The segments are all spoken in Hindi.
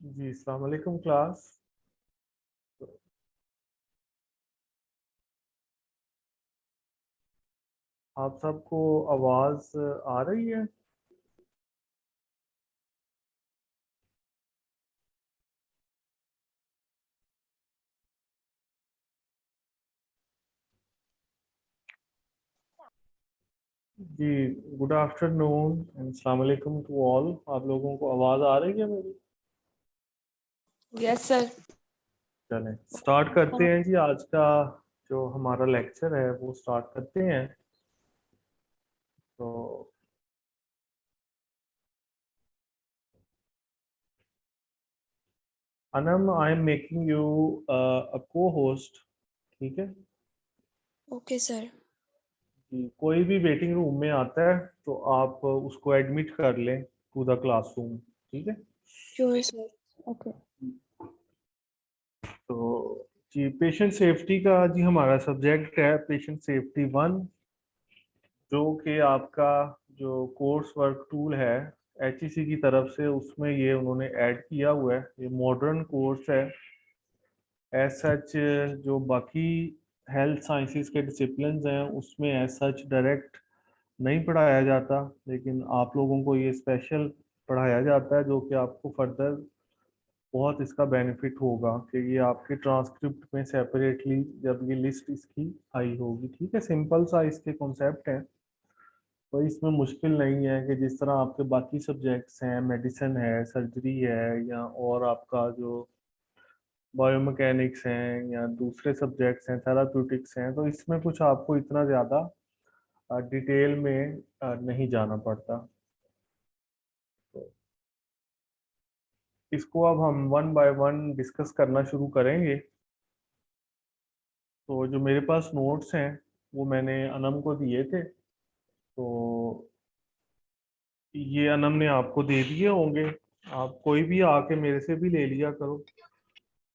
जी अस्सलाम वालेकुम क्लास। आप सबको आवाज आ रही है? जी गुड आफ्टरनून एंड अस्सलाम वालेकुम टू ऑल। आप लोगों को आवाज आ रही है मेरी? Yes sir. चलें स्टार्ट करते हैं जी। आज का जो हमारा लेक्चर है वो स्टार्ट करते हैं। तो Anam, I am making you अ को होस्ट। ठीक है ओके सर। जी। कोई भी वेटिंग रूम में आता है तो आप उसको एडमिट कर लें टू द क्लासरूम। ठीक है। Sure sir. ओके। तो जी पेशेंट सेफ्टी का जी हमारा सब्जेक्ट है पेशेंट सेफ्टी वन, जो कि आपका जो कोर्स वर्क टूल है HEC की तरफ से, उसमें ये उन्होंने ऐड किया हुआ है। ये मॉडर्न कोर्स है। एज सच जो बाकी हेल्थ साइंसेस के डिसिप्लिन्स हैं उसमें एज सच डायरेक्ट नहीं पढ़ाया जाता, लेकिन आप लोगों को ये स्पेशल पढ़ाया जाता है, जो कि आपको फर्दर बहुत इसका बेनिफिट होगा कि ये आपके ट्रांसक्रिप्ट में सेपरेटली जब ये लिस्ट इसकी आई होगी। ठीक है, सिंपल सा इसके कॉन्सेप्ट है। कोई इसमें मुश्किल नहीं है कि जिस तरह आपके बाकी सब्जेक्ट्स हैं, मेडिसिन है, सर्जरी है, या और आपका जो बायोमैकेनिक्स हैं या दूसरे सब्जेक्ट्स हैं, थेराप्यूटिक्स हैं, तो इसमें कुछ आपको इतना ज़्यादा डिटेल में नहीं जाना पड़ता। तो इसको अब हम वन बाय वन डिस्कस करना शुरू करेंगे। तो जो मेरे पास नोट्स हैं वो मैंने अनम को दिए थे, तो ये अनम ने आपको दे दिए होंगे। आप कोई भी आके मेरे से भी ले लिया करो।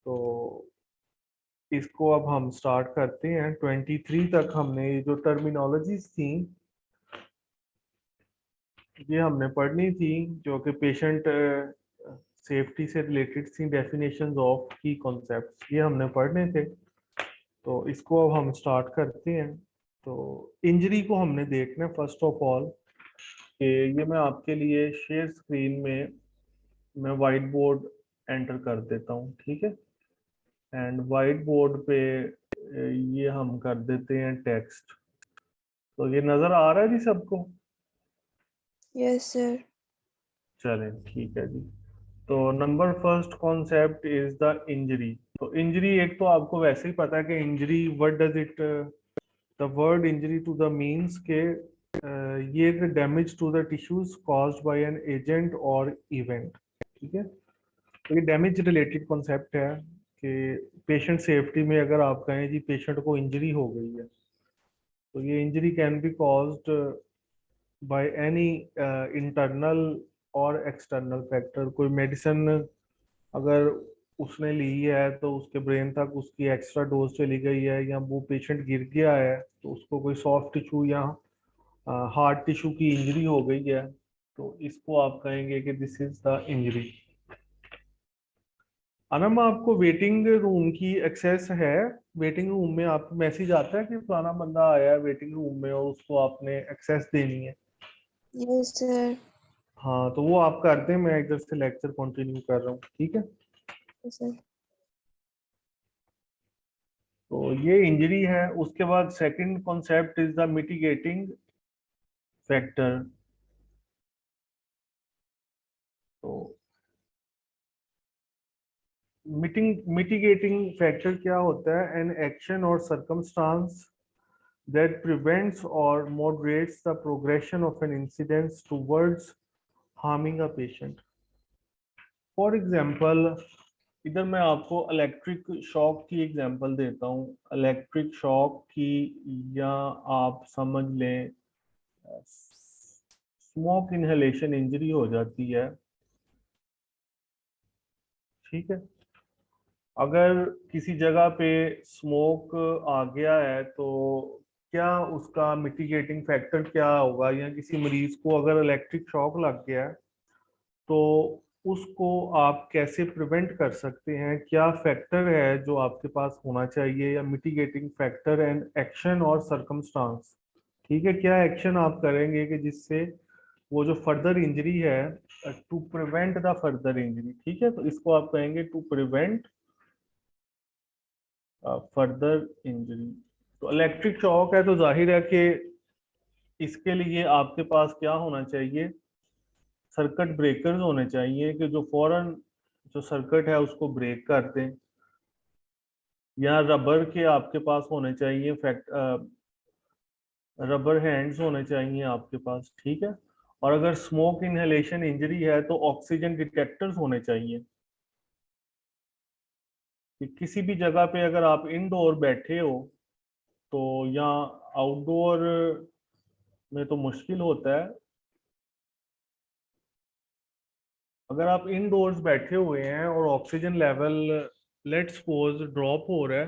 तो इसको अब हम स्टार्ट करते हैं। 23 तक हमने ये जो टर्मिनोलॉजीज थी ये हमने पढ़नी थी, जो कि पेशेंट सेफ्टी से रिलेटेड थी। डेफिनेशंस ऑफ की कॉन्सेप्ट्स ये हमने पढ़ने थे। तो इसको अब हम स्टार्ट करते हैं। तो इंजरी को हमने देखना फर्स्ट ऑफ ऑल कि ये मैं आपके लिए शेयर स्क्रीन में मैं वाइट बोर्ड एंटर कर देता हूँ। ठीक है, एंड वाइट बोर्ड पे ये हम कर देते हैं टेक्स्ट। तो ये नज़र आ रहा है जी सबको? Yes sir. चलें ठीक है जी। तो number first concept is the injury. तो इंजरी एक तो आपको वैसे ही पता है कि injury what does it, the word injury to the means के ये damage to the tissues caused by an agent और इवेंट। ठीक है, तो ये डैमेज रिलेटेड कॉन्सेप्ट है कि पेशेंट सेफ्टी में अगर आप कहें जी पेशेंट को इंजरी हो गई है, तो ये injury can be caused by any internal और एक्सटर्नल फैक्टर। कोई मेडिसिन अगर उसने ली है तो उसके ब्रेन तक उसकी एक्स्ट्रा डोज चली गई है, या वो पेशेंट गिर गया है तो उसको कोई सॉफ्ट टिश्यू या हार्ड टिश्यू की इंजरी हो गई है, तो इसको आप कहेंगे कि this is the injury. Anam, आपको वेटिंग रूम की एक्सेस है? वेटिंग रूम में आपको मैसेज आता है कि फलाना बंदा आया है वेटिंग रूम में और उसको आपने एक्सेस देनी है? Yes sir. हाँ, तो वो आप कर दें, मैं इधर से लेक्चर कंटिन्यू कर रहा हूँ। ठीक है, सर। तो ये इंजरी है। उसके बाद second concept is the mitigating factor. तो मिटिगेटिंग फैक्टर क्या होता है? एन एक्शन और circumstance that prevents or moderates the progression of an incident towards harming a patient. For example, इधर मैं आपको इलेक्ट्रिक शॉक की एग्जांपल देता हूँ। इलेक्ट्रिक शॉक की, या आप समझ लें स्मोक इनहेलेशन इंजरी हो जाती है। ठीक है, अगर किसी जगह पे स्मोक आ गया है तो क्या उसका मिटिगेटिंग फैक्टर क्या होगा? या किसी मरीज को अगर इलेक्ट्रिक शॉक लग गया है तो उसको आप कैसे प्रिवेंट कर सकते हैं, क्या फैक्टर है जो आपके पास होना चाहिए, या मिटिगेटिंग फैक्टर एंड एक्शन और सरकमस्टांस। ठीक है, क्या एक्शन आप करेंगे कि जिससे वो जो फर्दर इंजरी है, to prevent the further injury. ठीक है, तो इसको आप कहेंगे टू प्रिवेंट फर्दर इंजरी। तो इलेक्ट्रिक शॉक है तो जाहिर है कि इसके लिए आपके पास क्या होना चाहिए, सर्किट ब्रेकर्स होने चाहिए कि जो फौरन जो सर्किट है उसको ब्रेक कर दें, या रबर के आपके पास होने चाहिए रबर हैंड्स होने चाहिए आपके पास। ठीक है, और अगर स्मोक इनहेलेशन इंजरी है तो ऑक्सीजन डिटेक्टर्स होने चाहिए, कि किसी भी जगह पे अगर आप इंडोर बैठे हो तो, या आउटडोर में तो मुश्किल होता है, अगर आप इनडोर्स बैठे हुए हैं और oxygen level let's suppose drop हो रहा है,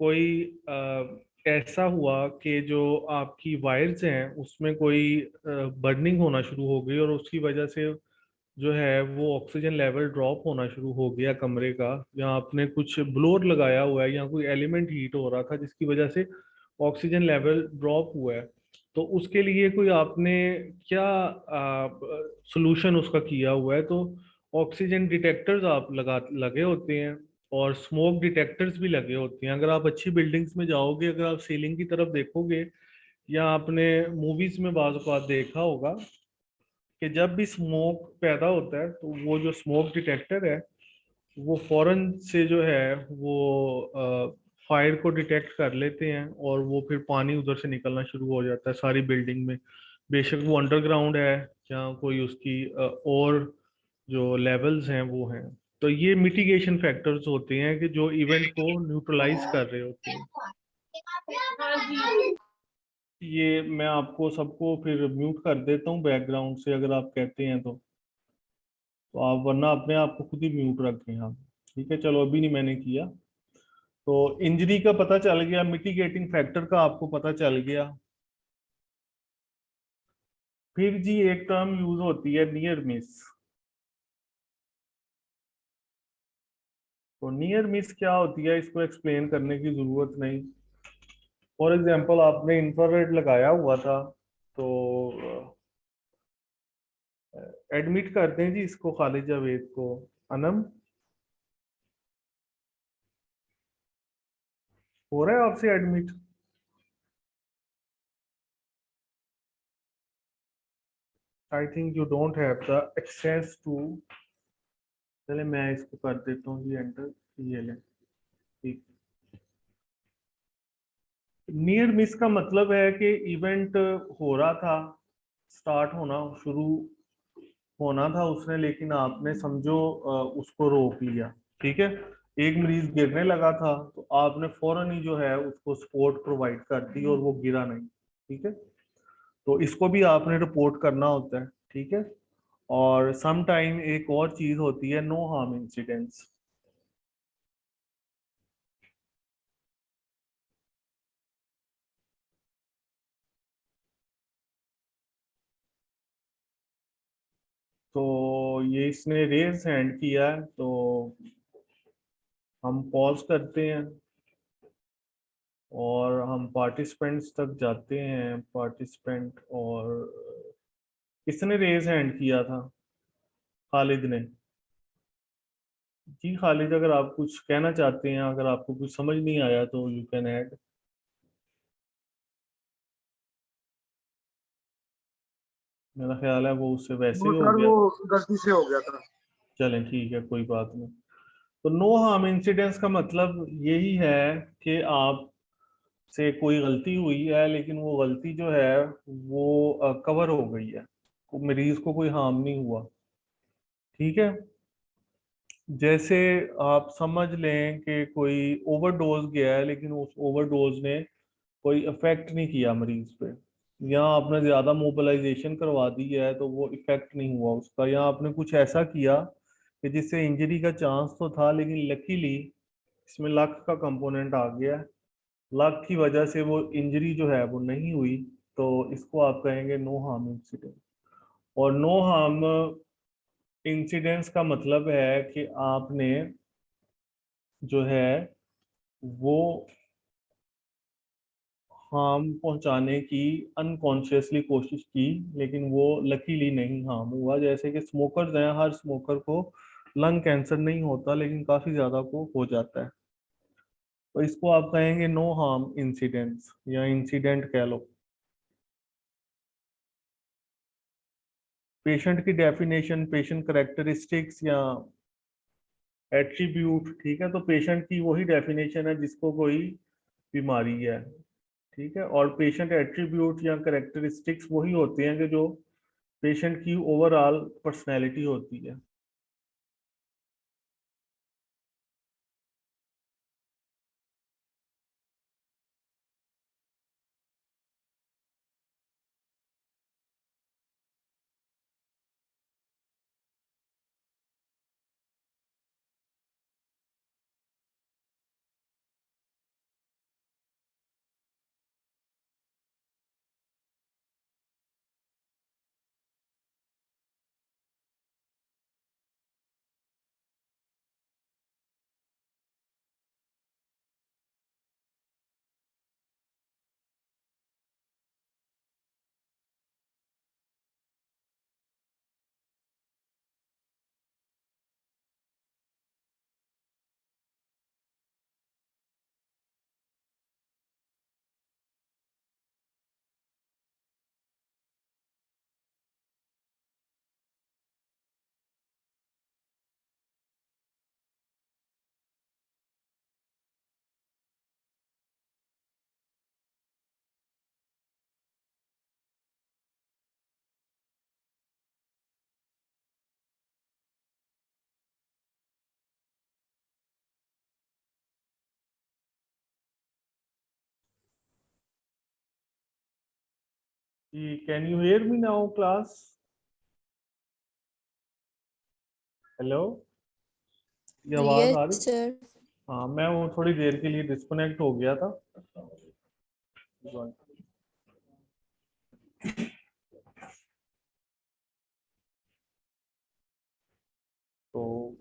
कोई ऐसा हुआ कि जो आपकी वायर्स हैं उसमें कोई बर्निंग होना शुरू हो गई और उसकी वजह से जो है वो ऑक्सीजन लेवल ड्रॉप होना शुरू हो गया कमरे का, या आपने कुछ ब्लोअर लगाया हुआ है या कोई एलिमेंट हीट हो रहा था जिसकी वजह से ऑक्सीजन लेवल ड्रॉप हुआ है, तो उसके लिए कोई आपने क्या सोल्यूशन उसका किया हुआ है। तो ऑक्सीजन डिटेक्टर्स आप लगे होते हैं, और स्मोक डिटेक्टर्स भी लगे होते हैं। अगर आप अच्छी बिल्डिंग्स में जाओगे, अगर आप सीलिंग की तरफ देखोगे, या आपने मूवीज में बाज़ औक़ात देखा होगा कि जब भी स्मोक पैदा होता है तो वो जो स्मोक डिटेक्टर है वो फौरन से जो है वो फायर को डिटेक्ट कर लेते हैं, और वो फिर पानी उधर से निकलना शुरू हो जाता है सारी बिल्डिंग में, बेशक वो अंडरग्राउंड है या कोई उसकी और जो लेवल्स हैं वो हैं। तो ये मिटिगेशन फैक्टर्स होते हैं कि जो इवेंट को न्यूट्रलाइज कर रहे होते हैं। ये मैं आपको सबको फिर म्यूट कर देता हूँ बैकग्राउंड से, अगर आप कहते हैं तो आप, वरना अपने आप को खुद ही म्यूट रखें आप। ठीक है, चलो अभी नहीं मैंने किया। तो इंजरी का पता चल गया, मिटिगेटिंग फैक्टर का आपको पता चल गया। फिर जी एक टर्म यूज होती है नियर मिस। तो नियर मिस क्या होती है, इसको एक्सप्लेन करने की जरूरत नहीं। फॉर एग्जांपल आपने इंफ्रारेड लगाया हुआ था, तो एडमिट करते हैं जी इसको, खालिद जावेद को। अनम, हो रहा है आपसे admit? I think you don't have the access to. चले मैं इसको कर देता हूँ जी एंटर, ये ले। ठीक, नियर मिस का मतलब है कि इवेंट हो रहा था, स्टार्ट होना शुरू होना था उसने, लेकिन आपने समझो उसको रोक लिया। ठीक है, एक मरीज गिरने लगा था तो आपने फौरन ही जो है उसको सपोर्ट प्रोवाइड कर दी और वो गिरा नहीं। ठीक है, तो इसको भी आपने रिपोर्ट करना होता है। ठीक है, और सम टाइम एक और चीज होती है नो हार्म इंसिडेंट्स। तो ये इसने रेज हैंड किया है, तो हम पॉज करते हैं और हम पार्टिसिपेंट्स तक जाते हैं। पार्टिसिपेंट, और किसने रेज हैंड किया था? खालिद ने। जी खालिद, अगर आप कुछ कहना चाहते हैं, अगर आपको कुछ समझ नहीं आया तो यू कैन ऐड। मेरा ख्याल है वो उससे वैसे वो ही हो सर गया। वो गलती से हो गया था। चलें ठीक है, कोई बात नहीं। तो नो हार्म इंसिडेंस का मतलब यही है कि आप से कोई गलती हुई है, लेकिन वो गलती जो है वो कवर हो गई है, मरीज को कोई हार्म नहीं हुआ। ठीक है, जैसे आप समझ लें कि कोई ओवरडोज गया है लेकिन उस ओवरडोज ने कोई इफेक्ट नहीं किया मरीज पे, या आपने ज्यादा मोबिलाइजेशन करवा दी है तो वो इफेक्ट नहीं हुआ उसका, या आपने कुछ ऐसा किया कि जिससे इंजरी का चांस तो था लेकिन लकीली इसमें लक का कंपोनेंट आ गया, लक की वजह से वो इंजरी जो है वो नहीं हुई, तो इसको आप कहेंगे नो हार्म इंसिडेंट। और नो हार्म इंसिडेंस का मतलब है कि आपने जो है वो हार्म पहुंचाने की अनकॉन्शियसली कोशिश की, लेकिन वो लकीली नहीं हार्म हुआ। जैसे कि स्मोकर्स हैं, हर स्मोकर को लंग कैंसर नहीं होता, लेकिन काफी ज्यादा को हो जाता है। तो इसको आप कहेंगे नो हार्म इंसिडेंस या इंसिडेंट कह लो। पेशेंट की डेफिनेशन, पेशेंट करेक्टरिस्टिक्स या एट्रीब्यूट, ठीक है। तो पेशेंट की वही डेफिनेशन है जिसको कोई बीमारी है, ठीक है। और पेशेंट एट्रीब्यूट या करेक्टरिस्टिक्स वही होते हैं कि जो पेशेंट की ओवरऑल पर्सनैलिटी होती है। Can you hear me now class? Hello, ये आवाज आ Yes, रही? sir. हाँ, मैं वो थोड़ी देर के लिए डिस्कनेक्ट हो गया था। तो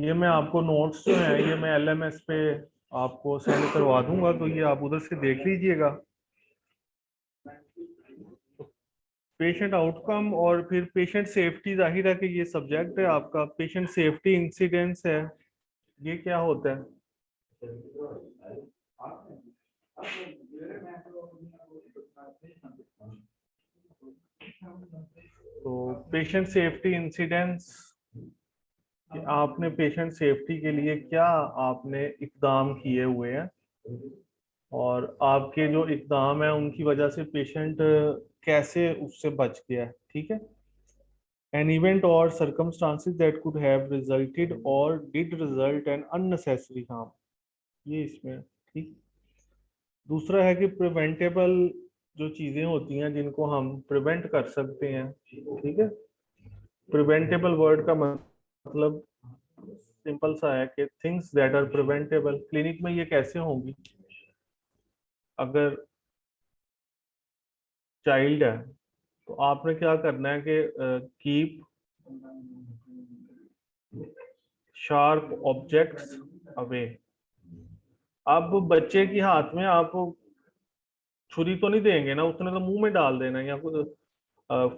ये मैं आपको नोट्स जो है ये मैं एलएमएस पे आपको सेंड करवा दूंगा, तो ये आप उधर से देख लीजिएगा। पेशेंट आउटकम और फिर पेशेंट सेफ्टी, जाहिर है कि ये सब्जेक्ट है आपका। पेशेंट सेफ्टी इंसिडेंस है, ये क्या होता है? तो पेशेंट सेफ्टी इंसिडेंस, कि आपने पेशेंट सेफ्टी के लिए क्या आपने इकदाम किए हुए हैं, और आपके जो इकदाम है उनकी वजह से पेशेंट कैसे उससे बच गया है, ठीक है। An event or circumstances that could have resulted or did result an unnecessary harm, ये इसमें, ठीक। दूसरा है कि प्रिवेंटेबल जो चीजें होती हैं जिनको हम प्रिवेंट कर सकते हैं, ठीक है। प्रिवेंटेबल वर्ड का मतलब सिंपल सा है कि things that are preventable. Clinic में ये कैसे होंगी? अगर चाइल्ड है तो आपने क्या करना है कि कीप शार्प ऑब्जेक्ट्स अवे। अब बच्चे के हाथ में आप छुरी तो नहीं देंगे ना, उसने तो मुंह में डाल देना, या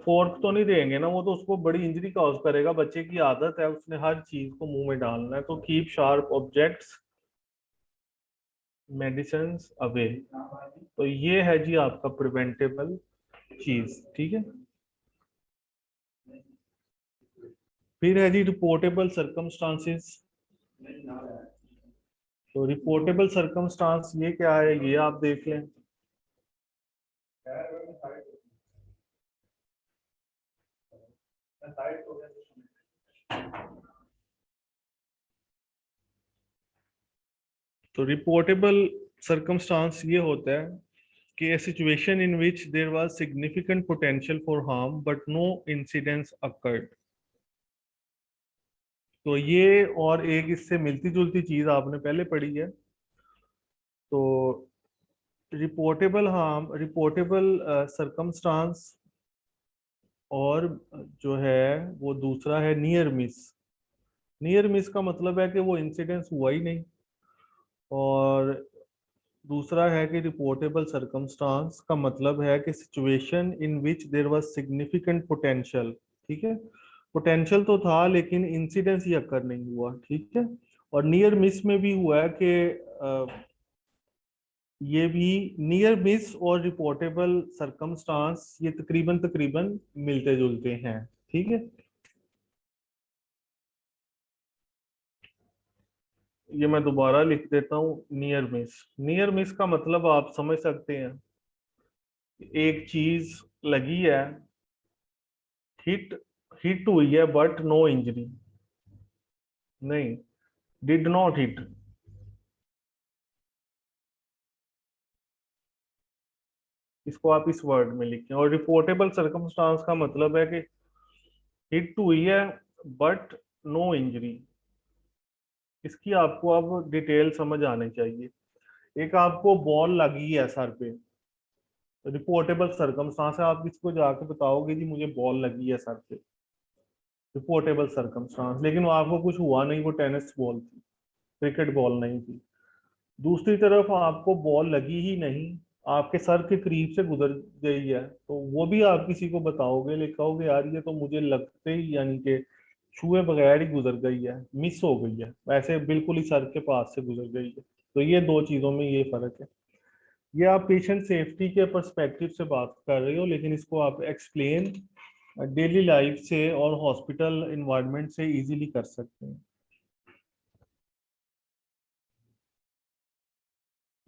फोर्क तो नहीं देंगे ना, वो तो उसको बड़ी इंजरी कॉज करेगा। बच्चे की आदत है, उसने हर चीज को मुंह में डालना है। तो keep sharp objects, medicine away. तो ये है जी आपका प्रिवेंटेबल चीज, ठीक है। फिर है जी रिपोर्टेबल सर्कमस्टांसेस। तो रिपोर्टेबल सर्कमस्टांस ये क्या है, ये आप देख लें। तो रिपोर्टेबल सर्कमस्टांस ये होता है कि a situation in which there was significant potential for harm but no incidents occurred। तो ये और एक इससे मिलती जुलती चीज आपने पहले पढ़ी है। तो रिपोर्टेबल हार्म, रिपोर्टेबल सर्कमस्टांस और जो है वो दूसरा है नियर मिस। नियर मिस का मतलब है कि वो इंसिडेंस हुआ ही नहीं। और दूसरा है कि रिपोर्टेबल सर्कमस्टांस का मतलब है कि situation in which there was significant potential. ठीक है, पोटेंशियल तो था लेकिन इंसिडेंस ही अकर नहीं हुआ। ठीक है, और नियर मिस में भी हुआ है कि ये भी नियर मिस और रिपोर्टेबल सरकमस्टांस ये तकरीबन तकरीबन मिलते जुलते हैं। ठीक है, ये मैं दोबारा लिख देता हूँ। नियर मिस, नियर मिस का मतलब आप समझ सकते हैं, एक चीज लगी है, हिट हिट हुई है बट नो इंजरी। नहीं, डिड नॉट हिट। इसको आप इस वर्ड में लिखें। और रिपोर्टेबल सर्कमस्टांस का मतलब है कि हिट हुई है बट नो इंजरी। इसकी आपको अब डिटेल समझ आनी चाहिए। एक आपको बॉल लगी है सर पे, रिपोर्टेबल सर्कमस्टांस है, आप किसी को जाके बताओगे जी मुझे बॉल लगी है सर पे, रिपोर्टेबल सर्कमस्टांस। लेकिन वो आपको कुछ हुआ नहीं, वो टेनिस बॉल थी, क्रिकेट बॉल नहीं थी। दूसरी तरफ आपको बॉल लगी ही नहीं, आपके सर के करीब से गुजर गई है, तो वो भी आप किसी को बताओगे, लेकिन कहोगे यार ये तो मुझे लगते ही यानी कि छुए बगैर ही गुजर गई है, मिस हो गई है, वैसे बिल्कुल ही सर के पास से गुजर गई है। तो ये दो चीजों में ये फर्क है। ये आप पेशेंट सेफ्टी के पर्सपेक्टिव से बात कर रहे हो, लेकिन इसको आप एक्सप्लेन डेली लाइफ से और हॉस्पिटल इन्वायरमेंट से इजीली कर सकते हैं।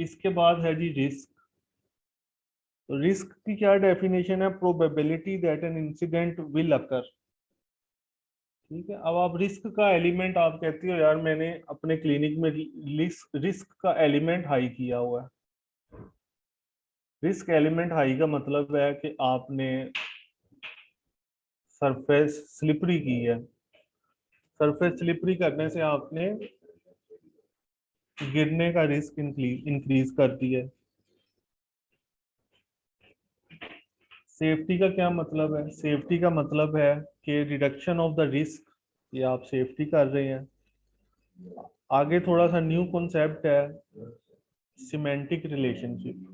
इसके बाद है जी रिस्क। तो रिस्क की क्या डेफिनेशन है? Probability that an incident will occur. ठीक है, अब आप रिस्क का एलिमेंट आप कहती हो यार मैंने अपने क्लिनिक में रिस्क रिस्क का एलिमेंट हाई किया हुआ है। रिस्क एलिमेंट हाई का मतलब है कि आपने सरफेस स्लिपरी की है, सरफेस स्लिपरी करने से आपने गिरने का रिस्क इंक्रीज कर दिया है। सेफ्टी का क्या मतलब है? सेफ्टी का मतलब है कि रिडक्शन ऑफ द रिस्क, ये आप सेफ्टी कर रहे हैं। आगे थोड़ा सा न्यू कॉन्सेप्ट है, सिमेंटिक रिलेशनशिप।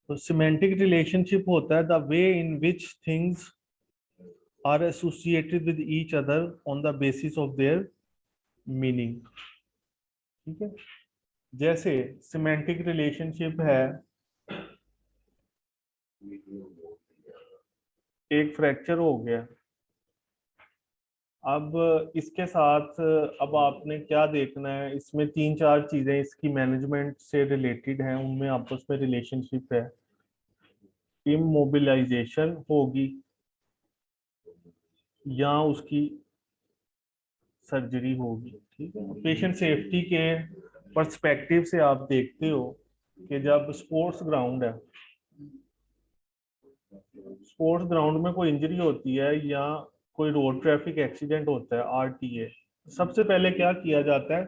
तो सिमेंटिक रिलेशनशिप होता है the way in which things are associated with each other on the basis of their meaning. ठीक है, जैसे सिमेंटिक रिलेशनशिप है, एक फ्रैक्चर हो गया, अब इसके साथ अब आपने क्या देखना है, इसमें तीन चार चीजें इसकी मैनेजमेंट से रिलेटेड हैं, उनमें आपस में रिलेशनशिप है। इमोबिलाइजेशन होगी या उसकी सर्जरी होगी। ठीक है, पेशेंट सेफ्टी के पर्सपेक्टिव से आप देखते हो कि जब स्पोर्ट्स ग्राउंड है, स्पोर्ट्स ग्राउंड में कोई इंजरी होती है या कोई रोड ट्रैफिक एक्सीडेंट होता है, आरटीए, सबसे पहले क्या किया जाता है?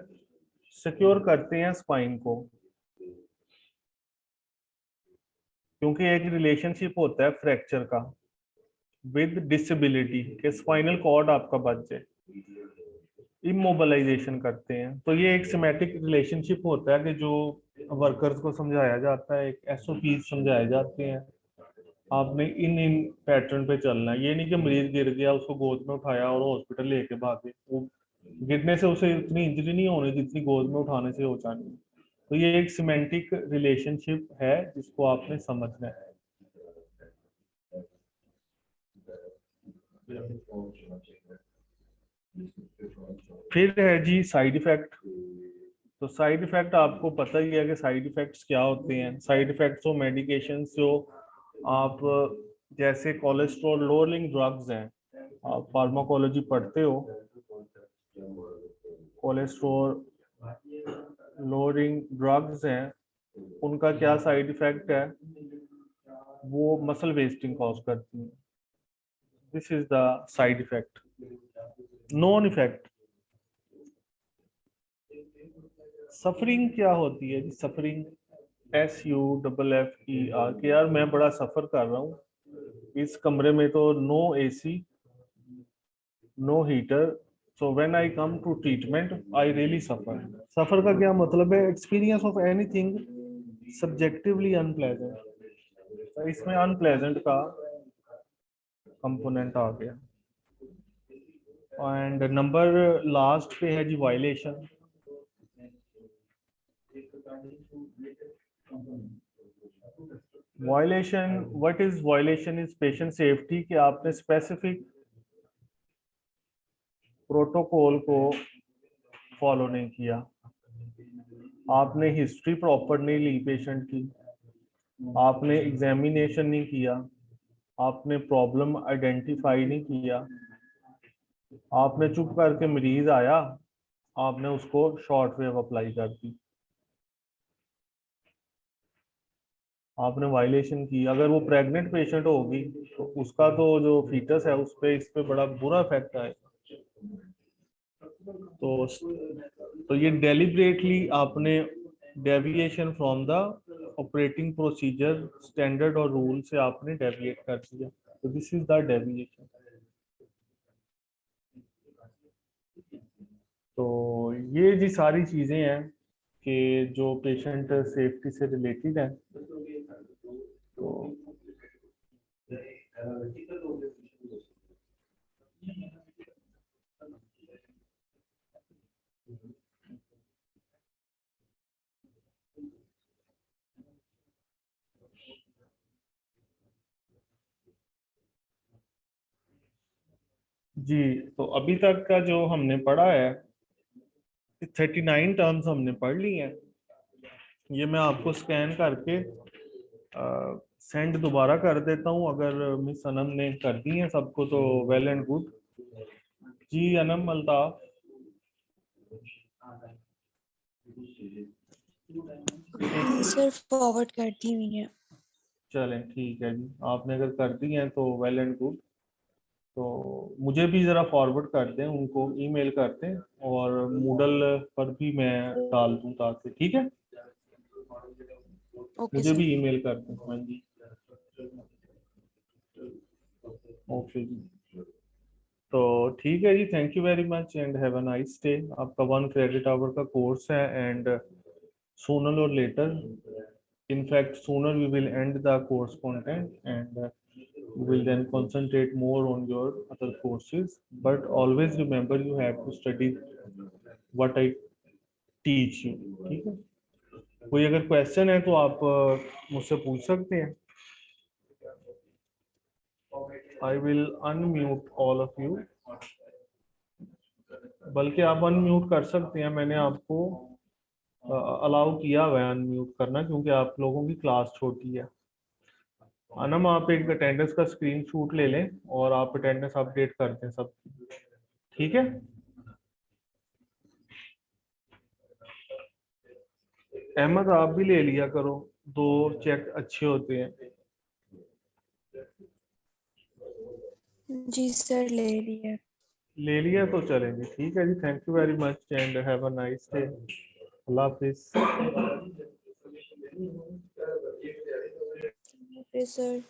सिक्योर करते हैं स्पाइन को, क्योंकि एक रिलेशनशिप होता है फ्रैक्चर का विद डिसेबिलिटी के स्पाइनल कॉर्ड आपका बच जाए। इमोबिलाइजेशन करते हैं, तो ये एक सिमेट्रिक रिलेशनशिप होता है कि जो वर्कर्स को समझाया जाता है, एक एसओपी समझाए जाते हैं, आपने इन इन पैटर्न पे चलना है। ये नहीं कि मरीज गिर गया उसको गोद में उठाया और हॉस्पिटल लेके भागे, वो गिरने से उसे इतनी इंजरी नहीं होनी जितनी गोद में उठाने से हो जानी है। तो ये एक सिमेंटिक रिलेशनशिप है जिसको आपने समझना है। फिर है जी साइड इफेक्ट। तो साइड इफेक्ट आपको पता ही है कि साइड इफेक्ट्स क्या होते हैं। साइड इफेक्ट्स ऑफ मेडिकेशंस जो आप, जैसे कोलेस्ट्रॉल लोअरिंग ड्रग्स हैं, आप फार्माकोलॉजी पढ़ते हो, कोलेस्ट्रॉल लोअरिंग ड्रग्स हैं, उनका क्या साइड इफेक्ट है? वो मसल वेस्टिंग कॉज करती है। This is the side effect. Non effect. Suffering क्या होती है जी? सफरिंग SUFFER कि यार मैं बड़ा सफर कर रहा हूँ इस कमरे में, तो no AC, no heater, so when I come to treatment I really suffer. Suffer का क्या मतलब है? Experience of anything subjectively unpleasant. तो इसमें अनप्लेजेंट का कंपोनेंट आ गया। एंड नंबर लास्ट पे है G violation. Violation, what is violation? Is patient safety कि आपने स्पेसिफिक प्रोटोकॉल को फॉलो नहीं किया, आपने हिस्ट्री प्रॉपर नहीं ली पेशेंट की, आपने एग्जामिनेशन नहीं किया, आपने प्रॉब्लम आइडेंटिफाई नहीं किया, आपने चुप करके मरीज आया, आपने उसको शॉर्ट वेव अप्लाई कर दी, आपने वायलेशन की। अगर वो प्रेग्नेंट पेशेंट होगी तो उसका तो जो फीटस है उस पे इस पे बड़ा बुरा इफेक्ट आएगा। तो ये डेलिबरेटली आपने deviation from the operating procedure standard और रूल से आपने डेविएट कर दिया, तो दिस इज द डेविएशन। तो ये जी सारी चीजें हैं कि जो पेशेंट सेफ्टी से रिलेटेड है। तो जी, तो अभी तक का जो हमने पढ़ा है 39 टर्म्स हमने पढ़ ली हैं। ये मैं आपको स्कैन करके सेंड दोबारा कर देता हूँ। अगर मिस अनम ने कर दी है सबको तो वेल एंड गुड। जी अनम अल्ताफ। सर फॉरवर्ड कर दी हुई है। चलें ठीक है जी, आपने अगर कर दी है तो वेल एंड गुड। तो मुझे भी ज़रा फॉरवर्ड कर दें, उनको ईमेल कर दें और मूडल पर भी मैं डाल दूँ ताकि, ठीक है? ओके मुझे सर। भी ईमेल कर दें। हाँ जी, ओके जी। तो ठीक है जी, thank you very much and have a nice day. आपका 1 क्रेडिट आवर का कोर्स है and sooner or later, in fact sooner we will end the course content and we will then concentrate more on your other courses, but always remember you have to study what I teach you, ठीक है? कोई अगर क्वेश्चन है तो आप मुझसे पूछ सकते हैं। I will unmute all of you, बल्कि आप अनम्यूट कर सकते हैं, मैंने आपको अलाउ किया हुआ है अनम्यूट करना क्योंकि आप लोगों की क्लास छोटी है। अनम आप एक अटेंडेंस का स्क्रीनशॉट ले लें और आप अटेंडेंस अपडेट कर दें सब, ठीक है? अहमद आप भी ले लिया करो, 2 चेक अच्छे होते हैं। जी सर ले लिया। ले लिया तो चलेंगे, ठीक है जी। Thank you very much and have a nice day. अल्लाह हाफिज। Okay sir.